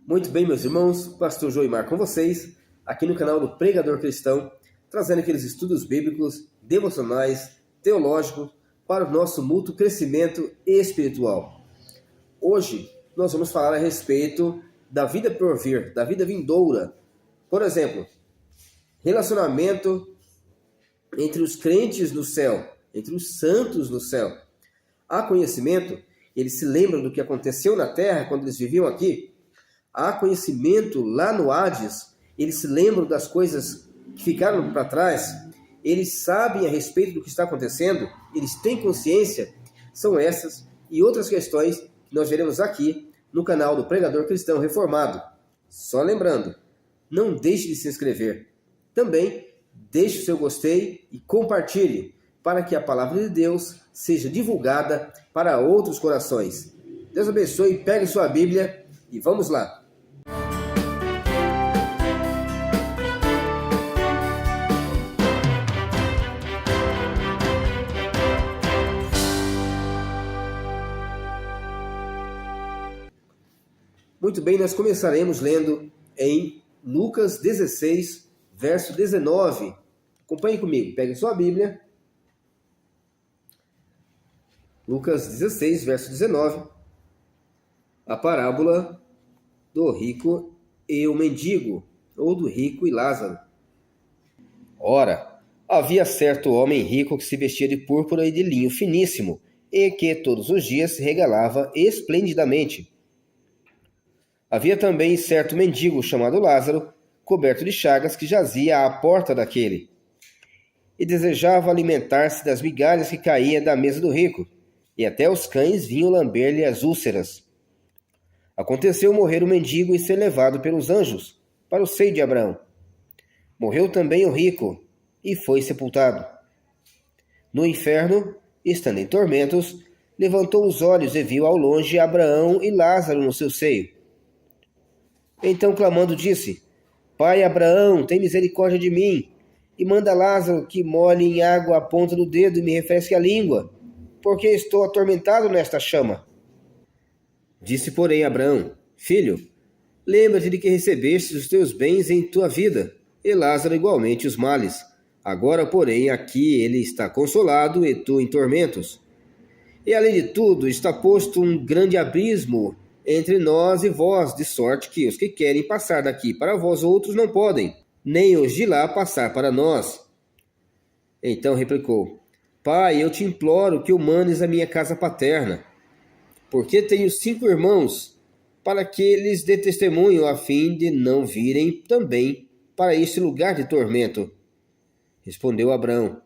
Muito bem, meus irmãos, Pastor Joimar com vocês, aqui no canal do Pregador Cristão, trazendo aqueles estudos bíblicos, devocionais, teológicos, para o nosso mútuo crescimento espiritual. Hoje, nós vamos falar a respeito da vida por vir, da vida vindoura. Por exemplo, relacionamento entre os crentes no céu, entre os santos no céu. Há conhecimento, eles se lembram do que aconteceu na terra quando eles viviam aqui. Há conhecimento lá no Hades, eles se lembram das coisas que ficaram para trás, eles sabem a respeito do que está acontecendo, eles têm consciência. São essas e outras questões que nós veremos aqui no canal do Pregador Cristão Reformado. Só lembrando, não deixe de se inscrever. Também deixe o seu gostei e compartilhe para que a palavra de Deus seja divulgada para outros corações. Deus abençoe, pegue sua Bíblia e vamos lá. Muito bem, nós começaremos lendo em Lucas 16, verso 19. Acompanhe comigo, pegue sua Bíblia. Lucas 16, verso 19. A parábola do rico e o mendigo, ou do rico e Lázaro. Ora, havia certo homem rico que se vestia de púrpura e de linho finíssimo, e que todos os dias se regalava esplendidamente. Havia também certo mendigo chamado Lázaro, coberto de chagas, que jazia à porta daquele, e desejava alimentar-se das migalhas que caíam da mesa do rico, e até os cães vinham lamber-lhe as úlceras. Aconteceu morrer o mendigo e ser levado pelos anjos para o seio de Abraão. Morreu também o rico, e foi sepultado. No inferno, estando em tormentos, levantou os olhos e viu ao longe Abraão e Lázaro no seu seio. Então, clamando, disse: Pai Abraão, tem misericórdia de mim, e manda Lázaro que molhe em água a ponta do dedo e me refresque a língua, porque estou atormentado nesta chama. Disse, porém, Abraão: Filho, lembra-te de que recebestes os teus bens em tua vida, e Lázaro igualmente os males. Agora, porém, aqui ele está consolado e tu em tormentos. E além de tudo, está posto um grande abismo entre nós e vós, de sorte que os que querem passar daqui para vós outros não podem, nem os de lá passar para nós. Então replicou: Pai, eu te imploro que o mandes à minha casa paterna, porque tenho 5 irmãos, para que lhes dê testemunho, a fim de não virem também para este lugar de tormento. Respondeu Abraão: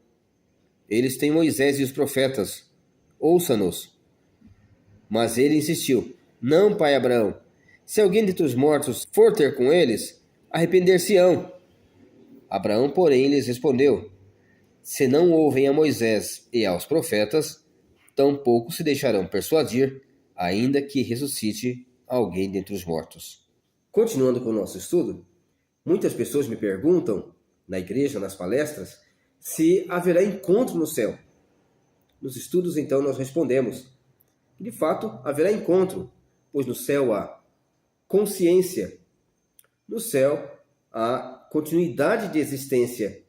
Eles têm Moisés e os profetas, ouça-nos. Mas ele insistiu: Não, pai Abraão, se alguém dentre os mortos for ter com eles, arrepender-se-ão. Abraão, porém, lhes respondeu: Se não ouvem a Moisés e aos profetas, tampouco se deixarão persuadir, ainda que ressuscite alguém dentre os mortos. Continuando com o nosso estudo, muitas pessoas me perguntam, na igreja, nas palestras, se haverá encontro no céu. Nos estudos, então, nós respondemos que, de fato, haverá encontro, pois no céu há consciência, no céu há continuidade de existência.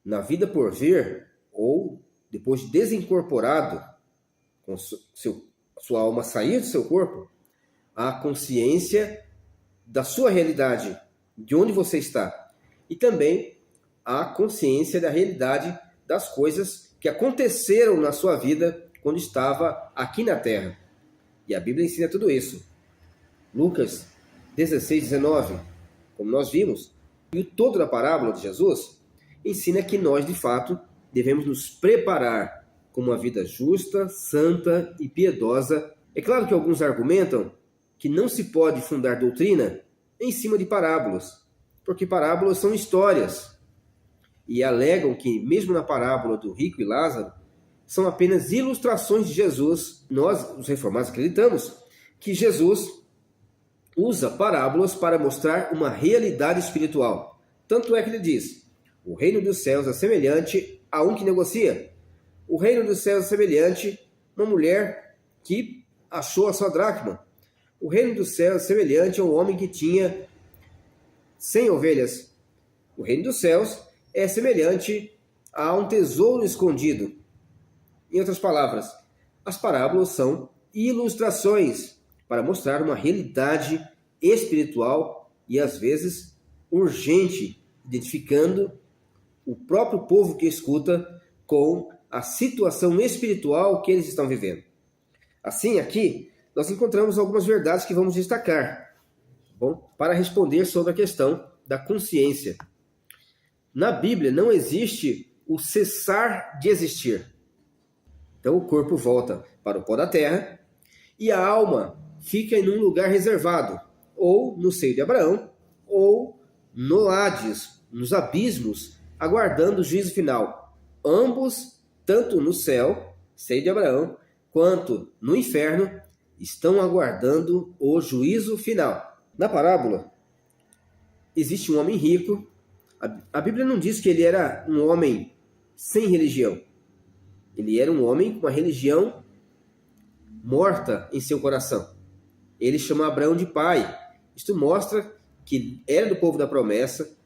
Na vida por vir, ou depois de desincorporado, com sua alma sair do seu corpo, há consciência da sua realidade, de onde você está. E também há consciência da realidade das coisas que aconteceram na sua vida quando estava aqui na terra. E a Bíblia ensina tudo isso. Lucas 16, 19, como nós vimos, e o todo da parábola de Jesus ensina que nós, de fato, devemos nos preparar com uma vida justa, santa e piedosa. É claro que alguns argumentam que não se pode fundar doutrina em cima de parábolas, porque parábolas são histórias, e alegam que, mesmo na parábola do rico e Lázaro, são apenas ilustrações de Jesus. Nós, os reformados, acreditamos que Jesus usa parábolas para mostrar uma realidade espiritual. Tanto é que ele diz: o reino dos céus é semelhante a um que negocia. O reino dos céus é semelhante a uma mulher que achou a sua dracma. O reino dos céus é semelhante a um homem que tinha 100 ovelhas. O reino dos céus é semelhante a um tesouro escondido. Em outras palavras, as parábolas são ilustrações para mostrar uma realidade espiritual e às vezes urgente, identificando o próprio povo que escuta com a situação espiritual que eles estão vivendo. Assim, aqui nós encontramos algumas verdades que vamos destacar, bom, para responder sobre a questão da consciência. Na Bíblia não existe o cessar de existir. Então o corpo volta para o pó da terra e a alma fica em um lugar reservado, ou no seio de Abraão, ou no Hades, nos abismos, aguardando o juízo final. Ambos, tanto no céu, seio de Abraão, quanto no inferno, estão aguardando o juízo final. Na parábola, existe um homem rico. A Bíblia não diz que ele era um homem sem religião. Ele era um homem com uma religião morta em seu coração. Ele chama Abraão de pai. Isto mostra que era do povo da promessa,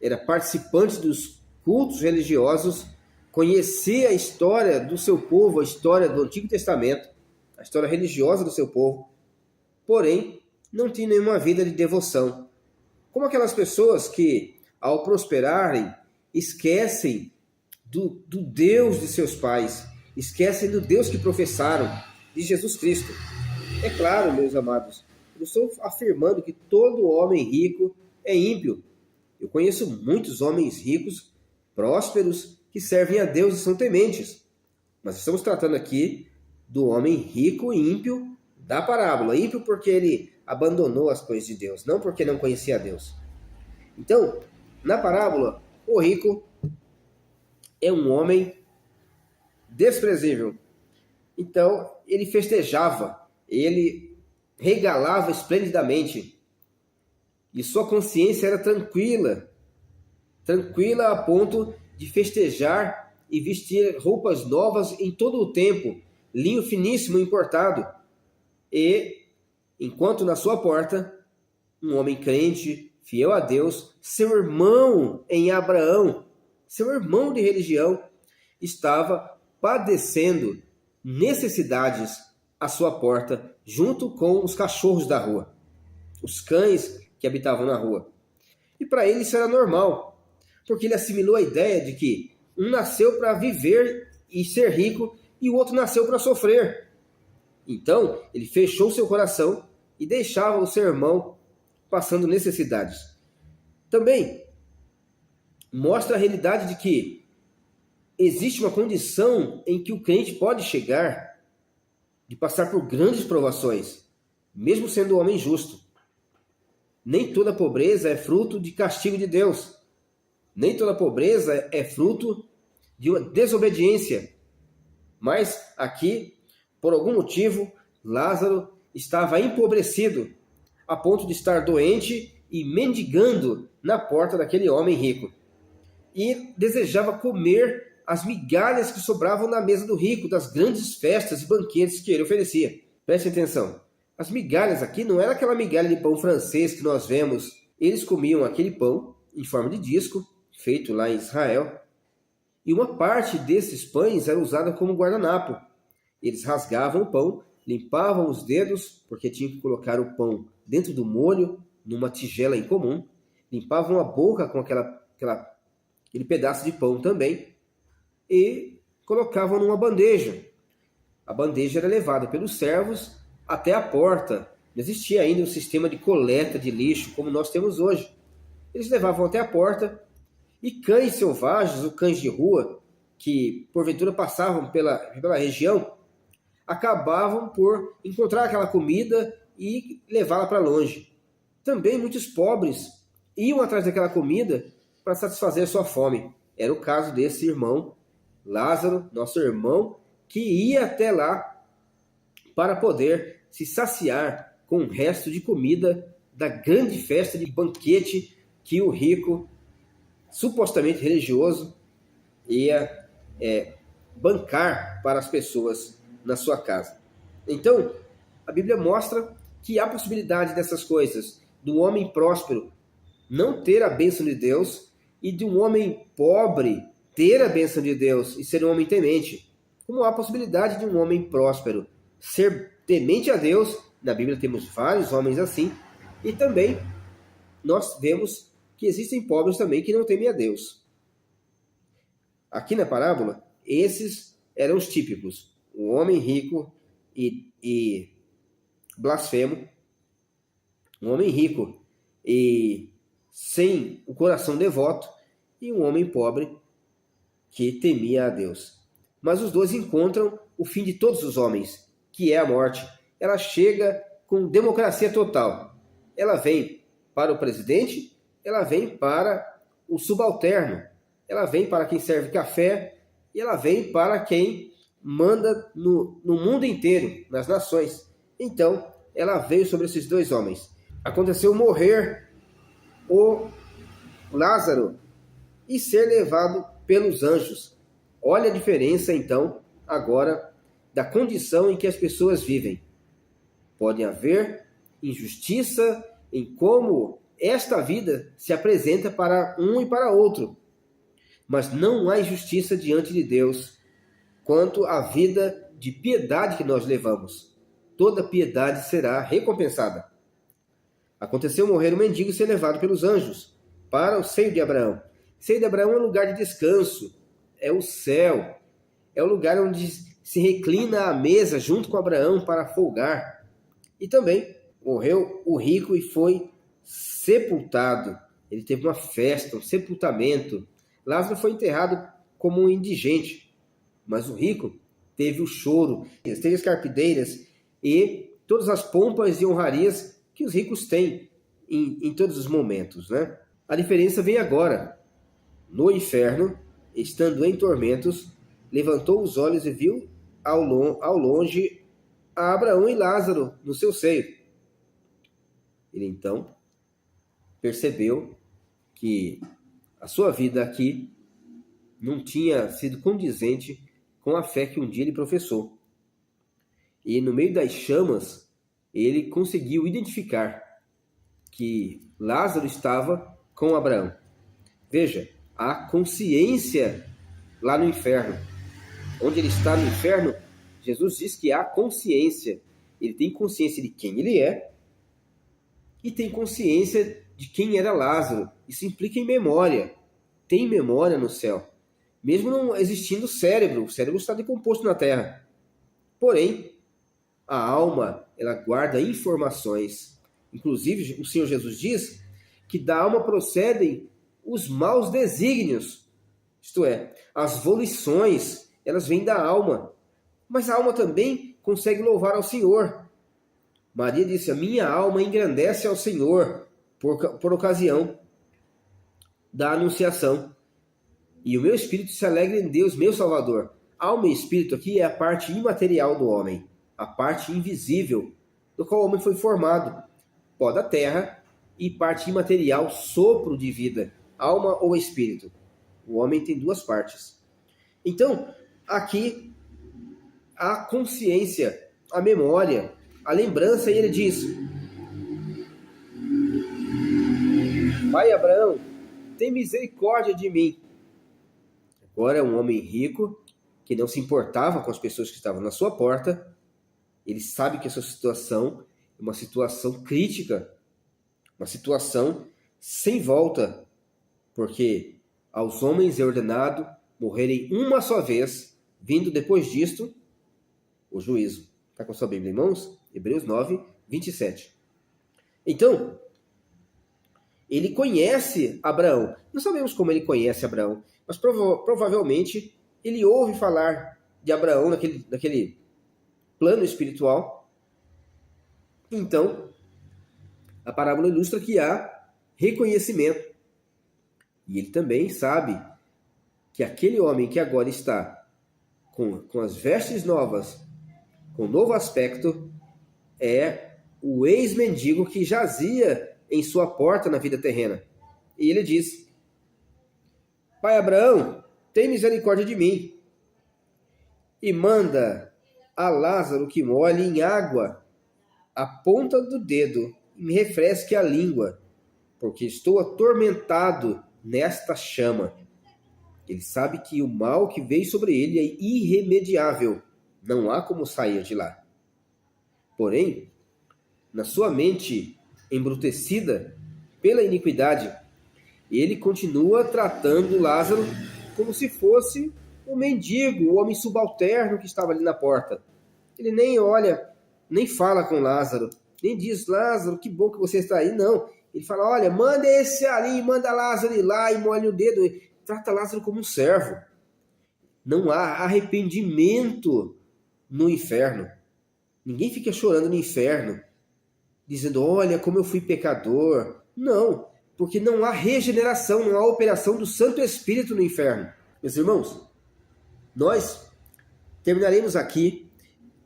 era participante dos cultos religiosos, conhecia a história do seu povo, a história do Antigo Testamento, a história religiosa do seu povo, porém não tinha nenhuma vida de devoção. Como aquelas pessoas que, ao prosperarem, esquecem do Deus de seus pais, esquecem do Deus que professaram, de Jesus Cristo. É claro, meus amados, eu estou afirmando que todo homem rico é ímpio. Eu conheço muitos homens ricos, prósperos, que servem a Deus e são tementes. Mas estamos tratando aqui do homem rico e ímpio da parábola. Ímpio porque ele abandonou as coisas de Deus, não porque não conhecia a Deus. Então, na parábola, o rico é um homem desprezível. Então, ele festejava, ele regalava esplendidamente. E sua consciência era tranquila a ponto de festejar e vestir roupas novas em todo o tempo, linho finíssimo importado. E, enquanto na sua porta, um homem crente, fiel a Deus, seu irmão em Abraão, seu irmão de religião, estava padecendo necessidades à sua porta, junto com os cachorros da rua, os cães que habitavam na rua. E para ele isso era normal, porque ele assimilou a ideia de que um nasceu para viver e ser rico e o outro nasceu para sofrer. Então, ele fechou seu coração e deixava o seu irmão passando necessidades. Também mostra a realidade de que existe uma condição em que o crente pode chegar de passar por grandes provações, mesmo sendo um homem justo. Nem toda pobreza é fruto de castigo de Deus. Nem toda pobreza é fruto de uma desobediência. Mas aqui, por algum motivo, Lázaro estava empobrecido, a ponto de estar doente e mendigando na porta daquele homem rico. E desejava comer as migalhas que sobravam na mesa do rico, das grandes festas e banquetes que ele oferecia. Preste atenção. As migalhas aqui não era aquela migalha de pão francês que nós vemos. Eles comiam aquele pão em forma de disco, feito lá em Israel. E uma parte desses pães era usada como guardanapo. Eles rasgavam o pão, limpavam os dedos, porque tinham que colocar o pão dentro do molho, numa tigela em comum. Limpavam a boca com aquele pedaço de pão também. E colocavam numa bandeja. A bandeja era levada pelos servos até a porta. Não existia ainda um sistema de coleta de lixo como nós temos hoje. Eles levavam até a porta e cães selvagens, ou cães de rua, que porventura passavam pela região, acabavam por encontrar aquela comida e levá-la para longe. Também muitos pobres iam atrás daquela comida para satisfazer a sua fome. Era o caso desse irmão, Lázaro, nosso irmão, que ia até lá para poder se saciar com o resto de comida da grande festa de banquete que o rico, supostamente religioso, ia bancar para as pessoas na sua casa. Então, a Bíblia mostra que há possibilidade dessas coisas, do homem próspero não ter a bênção de Deus e de um homem pobre ter a bênção de Deus e ser um homem temente. Como há a possibilidade de um homem próspero ser temente a Deus, na Bíblia temos vários homens assim, e também nós vemos que existem pobres também que não temem a Deus. Aqui na parábola, esses eram os típicos: o homem rico e blasfemo, um homem rico e sem o coração devoto, e um homem pobre que temia a Deus. Mas os dois encontram o fim de todos os homens, que é a morte. Ela chega com democracia total. Ela vem para o presidente, ela vem para o subalterno, ela vem para quem serve café, e ela vem para quem manda no mundo inteiro, nas nações. Então, ela veio sobre esses dois homens. Aconteceu morrer o Lázaro e ser levado pelos anjos. Olha a diferença, então, agora, da condição em que as pessoas vivem. Pode haver injustiça em como esta vida se apresenta para um e para outro. Mas não há injustiça diante de Deus quanto à vida de piedade que nós levamos. Toda piedade será recompensada. Aconteceu morrer o mendigo e ser levado pelos anjos para o seio de Abraão. O seio de Abraão é um lugar de descanso, é o céu, é o lugar onde se reclina à mesa junto com Abraão para folgar. E também morreu o rico e foi sepultado. Ele teve uma festa, um sepultamento. Lázaro foi enterrado como um indigente, mas o rico teve o choro, teve as carpideiras e todas as pompas e honrarias que os ricos têm em todos os momentos, né? A diferença vem agora. No inferno, estando em tormentos, levantou os olhos e viu ao longe a Abraão e Lázaro no seu seio. Ele então percebeu que a sua vida aqui não tinha sido condizente com a fé que um dia ele professou. E no meio das chamas, ele conseguiu identificar que Lázaro estava com Abraão. Veja, a consciência lá no inferno. Onde ele está no inferno, Jesus diz que há consciência. Ele tem consciência de quem ele é e tem consciência de quem era Lázaro. Isso implica em memória. Tem memória no céu. Mesmo não existindo cérebro, o cérebro está decomposto na terra. Porém, a alma, ela guarda informações. Inclusive, o Senhor Jesus diz que da alma procedem os maus desígnios. Isto é, as volições, elas vêm da alma. Mas a alma também consegue louvar ao Senhor. Maria disse: a minha alma engrandece ao Senhor por ocasião da anunciação. E o meu espírito se alegra em Deus, meu Salvador. Alma e espírito aqui é a parte imaterial do homem, a parte invisível do qual o homem foi formado. Pó da terra e parte imaterial, sopro de vida, alma ou espírito. O homem tem duas partes. Então, aqui, a consciência, a memória, a lembrança, e ele diz: Pai Abraão, tem misericórdia de mim. Agora é um homem rico, que não se importava com as pessoas que estavam na sua porta. Ele sabe que essa situação é uma situação crítica, uma situação sem volta, porque aos homens é ordenado morrerem uma só vez, vindo depois disto o juízo. Está com a sua Bíblia em mãos? Hebreus 9, 27. Então, ele conhece Abraão. Não sabemos como ele conhece Abraão, mas provavelmente ele ouve falar de Abraão naquele plano espiritual. Então, a parábola ilustra que há reconhecimento. E ele também sabe que aquele homem que agora está com as vestes novas, com um novo aspecto, é o ex-mendigo que jazia em sua porta na vida terrena. E ele diz: Pai Abraão, tem misericórdia de mim e manda a Lázaro que molhe em água a ponta do dedo e me refresque a língua, porque estou atormentado nesta chama. Ele sabe que o mal que veio sobre ele é irremediável, não há como sair de lá. Porém, na sua mente embrutecida pela iniquidade, ele continua tratando Lázaro como se fosse um mendigo, o homem subalterno que estava ali na porta. Ele nem olha, nem fala com Lázaro, nem diz: Lázaro, que bom que você está aí. Não, ele fala: olha, manda esse ali, manda Lázaro ir lá e molha o dedo. Ele trata Lázaro como um servo. Não há arrependimento no inferno. Ninguém fica chorando no inferno, dizendo: olha como eu fui pecador. Não, porque não há regeneração, não há operação do Santo Espírito no inferno. Meus irmãos, nós terminaremos aqui,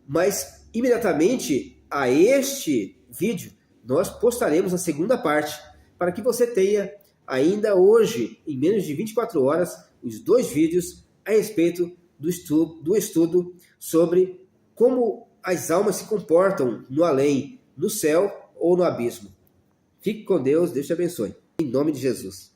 mas imediatamente a este vídeo nós postaremos a segunda parte, para que você tenha ainda hoje, em menos de 24 horas, os 2 vídeos a respeito do estudo sobre como as almas se comportam no além, no céu ou no abismo. Fique com Deus, Deus te abençoe. Em nome de Jesus.